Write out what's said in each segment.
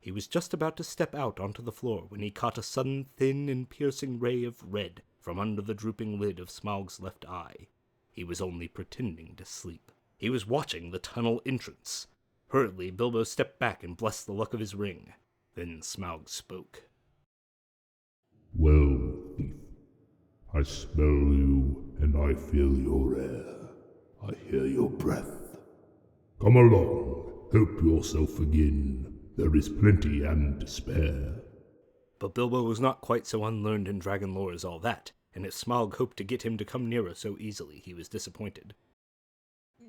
He was just about to step out onto the floor when he caught a sudden thin and piercing ray of red from under the drooping lid of Smaug's left eye. He was only pretending to sleep. He was watching the tunnel entrance. Hurriedly, Bilbo stepped back and blessed the luck of his ring. Then Smaug spoke. Well, thief, I smell you, and I feel your air. I hear your breath. Come along, help yourself again. There is plenty and to spare. But Bilbo was not quite so unlearned in dragon lore as all that, and if Smaug hoped to get him to come nearer so easily, he was disappointed.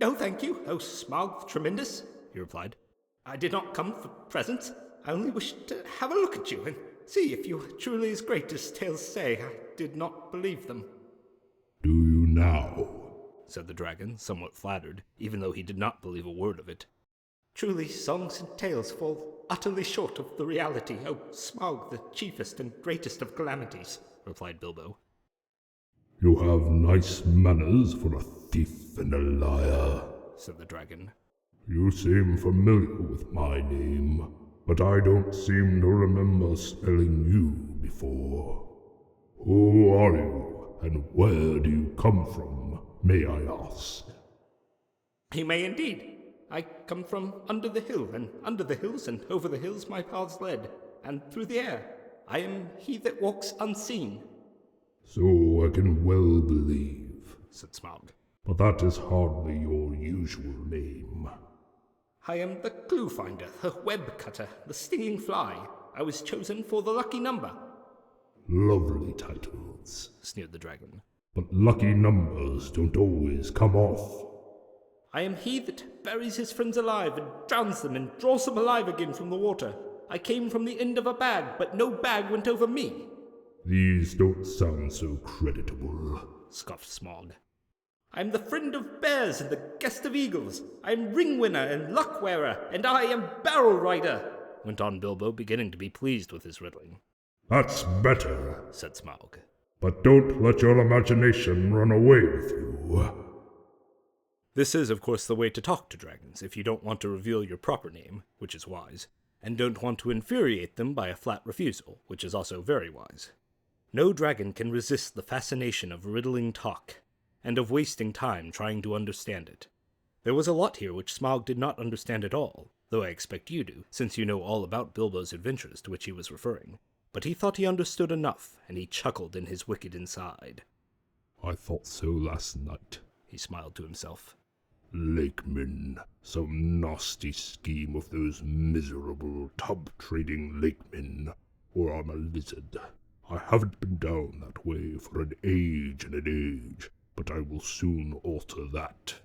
"No, thank you, O Smaug the Tremendous," he replied. "I did not come for presents. I only wished to have a look at you and see if you were truly as great as tales say. I did not believe them." Do you now? Said the dragon, somewhat flattered, even though he did not believe a word of it. "Truly, songs and tales fall utterly short of the reality, O Smaug, the chiefest and greatest of calamities," replied Bilbo. You have nice manners for a thief and a liar, said the dragon. You seem familiar with my name, but I don't seem to remember smelling you before. Who are you, and where do you come from, may I ask? "You may indeed. I come from under the hill, and under the hills and over the hills my paths led, and through the air. I am he that walks unseen." So I can well believe, said Smaug. But that is hardly your usual name. "I am the clue finder, the web cutter, the stinging fly. I was chosen for the lucky number." Lovely titles, sneered the dragon. But lucky numbers don't always come off. "I am he that buries his friends alive and drowns them and draws them alive again from the water. I came from the end of a bag, but no bag went over me." These don't sound so creditable, scoffed Smaug. "I am the friend of bears and the guest of eagles. I am ring winner and luck wearer, and I am barrel rider," went on Bilbo, beginning to be pleased with his riddling. That's better, said Smaug. But don't let your imagination run away with you. This is, of course, the way to talk to dragons, if you don't want to reveal your proper name, which is wise, and don't want to infuriate them by a flat refusal, which is also very wise. No dragon can resist the fascination of riddling talk, and of wasting time trying to understand it. There was a lot here which Smaug did not understand at all, though I expect you do, since you know all about Bilbo's adventures to which he was referring. But he thought he understood enough, and he chuckled in his wicked inside. I thought so last night, he smiled to himself. Lakemen, some nasty scheme of those miserable tub-trading lakemen, or I'm a lizard. I haven't been down that way for an age and an age, but I will soon alter that.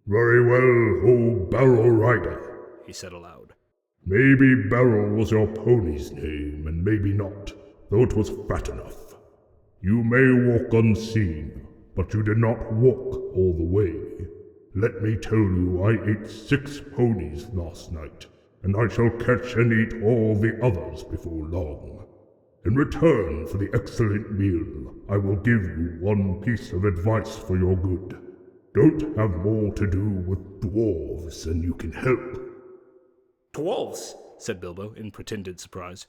Very well, O Barrel Rider, he said aloud. Maybe Barrel was your pony's name, and maybe not, though it was fat enough. You may walk unseen, but you did not walk all the way. Let me tell you, I ate 6 ponies last night, and I shall catch and eat all the others before long. In return for the excellent meal, I will give you one piece of advice for your good. Don't have more to do with dwarves than you can help. Dwarves, said Bilbo in pretended surprise.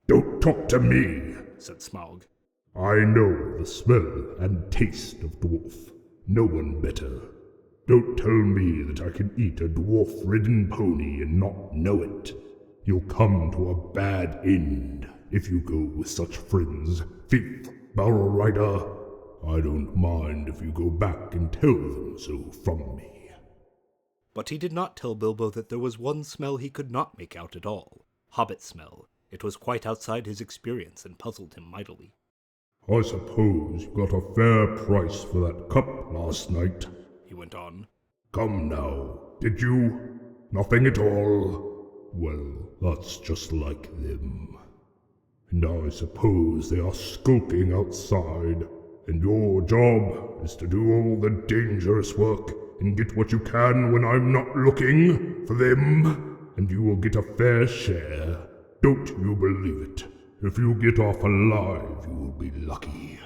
Don't talk to me, said Smaug. I know the smell and taste of dwarf. No one better. Don't tell me that I can eat a dwarf-ridden pony and not know it. You'll come to a bad end if you go with such friends, thief, barrel rider. I don't mind if you go back and tell them so from me. But he did not tell Bilbo that there was one smell he could not make out at all. Hobbit smell. It was quite outside his experience and puzzled him mightily. I suppose you got a fair price for that cup last night, he went on. Come now, did you? Nothing at all? Well, that's just like them. And I suppose they are skulking outside, and your job is to do all the dangerous work and get what you can when I'm not looking for them, and you will get a fair share. Don't you believe it? If you get off alive, you will be lucky.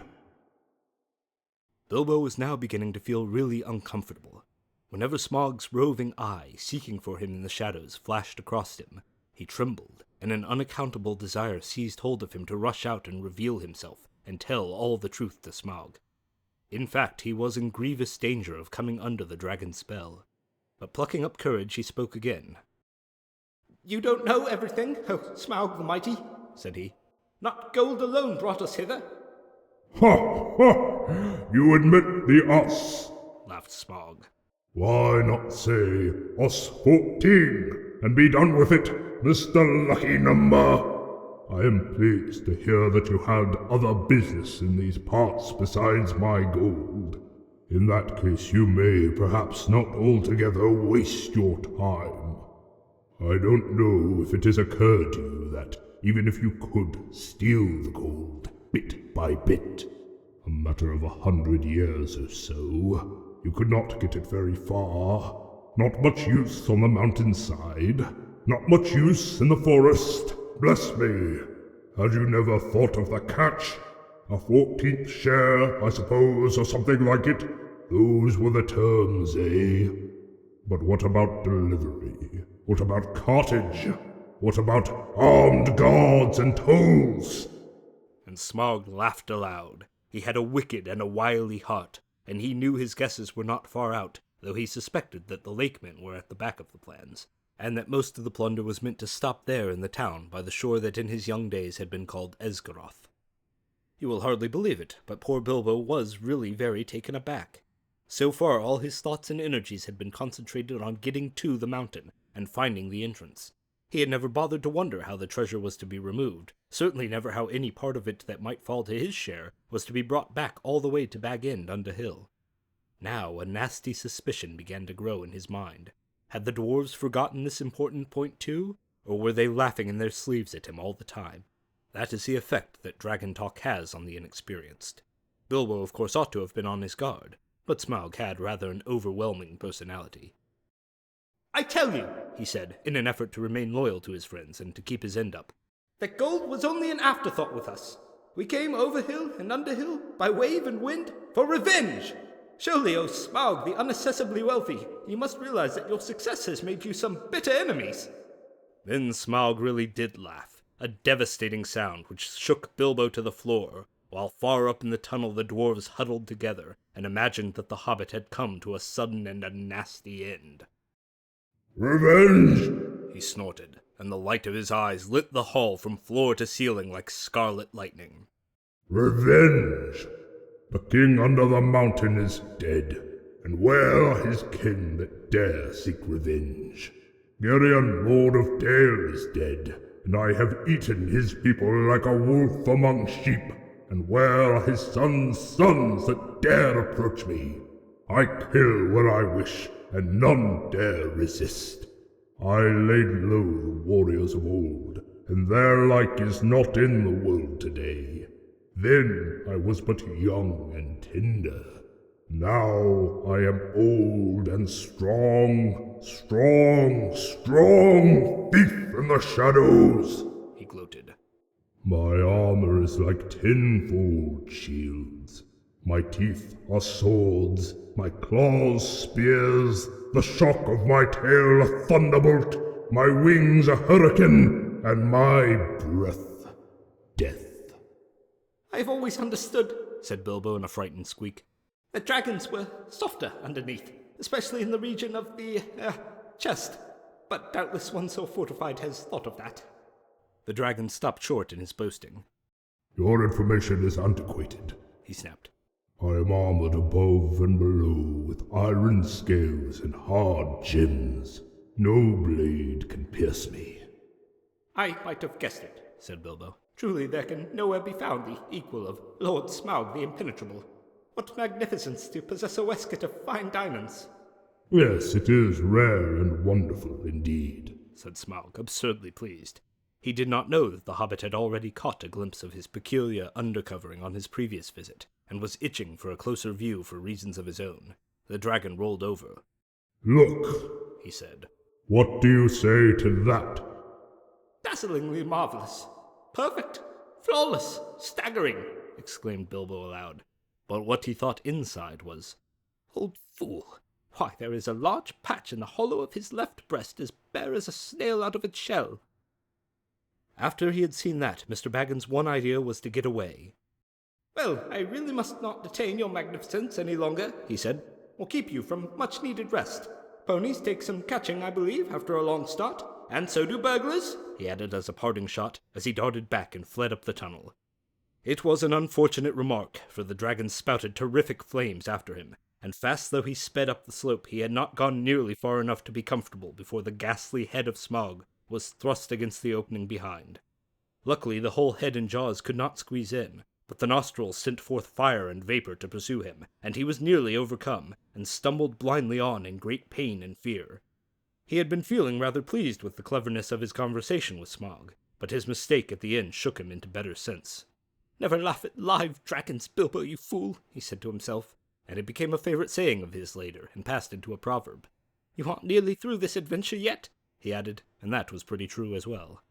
Bilbo was now beginning to feel really uncomfortable. Whenever Smaug's roving eye, seeking for him in the shadows, flashed across him, He trembled, and an unaccountable desire seized hold of him to rush out and reveal himself, and tell all the truth to Smaug. In fact, he was in grievous danger of coming under the dragon's spell. But plucking up courage, he spoke again. "You don't know everything, O Smaug the Mighty," said he. "Not gold alone brought us hither." Ha ha! You admit the us, laughed Smaug. Why not say us 14 and be done with it, Mr. Lucky Number? I am pleased to hear that you had other business in these parts besides my gold. In that case, you may perhaps not altogether waste your time. I don't know if it has occurred to you that even if you could steal the gold, bit by bit, a matter of 100 years or so, you could not get it very far. Not much use on the mountainside, not much use in the forest. Bless me, had you never thought of the catch? A 14th share, I suppose, or something like it. Those were the terms, eh? But what about delivery? What about cartage? What about armed guards and tolls? And Smaug laughed aloud. He had a wicked and a wily heart, and he knew his guesses were not far out, though he suspected that the lakemen were at the back of the plans, and that most of the plunder was meant to stop there in the town by the shore that in his young days had been called Esgaroth. You will hardly believe it, but poor Bilbo was really very taken aback. So far, all his thoughts and energies had been concentrated on getting to the mountain and finding the entrance. He had never bothered to wonder how the treasure was to be removed, certainly never how any part of it that might fall to his share was to be brought back all the way to Bag End Underhill. Now a nasty suspicion began to grow in his mind. Had the dwarves forgotten this important point too, or were they laughing in their sleeves at him all the time? That is the effect that dragon talk has on the inexperienced. Bilbo, of course, ought to have been on his guard, but Smaug had rather an overwhelming personality. "I tell you," he said, in an effort to remain loyal to his friends and to keep his end up, "that gold was only an afterthought with us. We came over hill and under hill, by wave and wind, for revenge. Surely, O Smaug, the unaccessibly wealthy, you must realize that your success has made you some bitter enemies." Then Smaug really did laugh, a devastating sound which shook Bilbo to the floor, while far up in the tunnel the dwarves huddled together and imagined that the hobbit had come to a sudden and a nasty end. Revenge! He snorted, and the light of his eyes lit the hall from floor to ceiling like scarlet lightning. Revenge! The king under the mountain is dead, and where are his kin that dare seek revenge? Girion, Lord of Dale, is dead, and I have eaten his people like a wolf among sheep. And where are his sons' that dare approach me? I kill where I wish, and none dare resist. I laid low the warriors of old, and their like is not in the world today. Then I was but young and tender. Now I am old and strong, thief in the shadows, he gloated. My armor is like tenfold shields. My teeth are swords, my claws spears, the shock of my tail a thunderbolt, my wings a hurricane, and my breath death. "I've always understood," said Bilbo in a frightened squeak, "that dragons were softer underneath, especially in the region of the, chest. But doubtless one so fortified has thought of that." The dragon stopped short in his boasting. Your information is antiquated, he snapped. I am armored above and below with iron scales and hard gems. No blade can pierce me. "I might have guessed it," said Bilbo. "Truly there can nowhere be found the equal of Lord Smaug the Impenetrable. What magnificence to possess a waistcoat of fine diamonds." Yes, it is rare and wonderful indeed, said Smaug, absurdly pleased. He did not know that the hobbit had already caught a glimpse of his peculiar undercovering on his previous visit, and was itching for a closer view for reasons of his own. The dragon rolled over. Look, he said. What do you say to that? "Dazzlingly marvelous. Perfect. Flawless. Staggering," exclaimed Bilbo aloud. But what he thought inside was, "Old fool. Why, there is a large patch in the hollow of his left breast as bare as a snail out of its shell." After he had seen that, Mr. Baggins' one idea was to get away. Well, I really must not detain your magnificence any longer, he said, or keep you from much-needed rest. Ponies take some catching, I believe, after a long start, and so do burglars, he added as a parting shot, as he darted back and fled up the tunnel. It was an unfortunate remark, for the dragon spouted terrific flames after him, and fast though he sped up the slope, he had not gone nearly far enough to be comfortable before the ghastly head of Smaug was thrust against the opening behind. Luckily, the whole head and jaws could not squeeze in, but the nostrils sent forth fire and vapor to pursue him, and he was nearly overcome, and stumbled blindly on in great pain and fear. He had been feeling rather pleased with the cleverness of his conversation with Smaug, but his mistake at the end shook him into better sense. "Never laugh at live dragons, Bilbo, you fool," he said to himself, and it became a favorite saying of his later, and passed into a proverb. "You aren't nearly through this adventure yet," he added, and that was pretty true as well.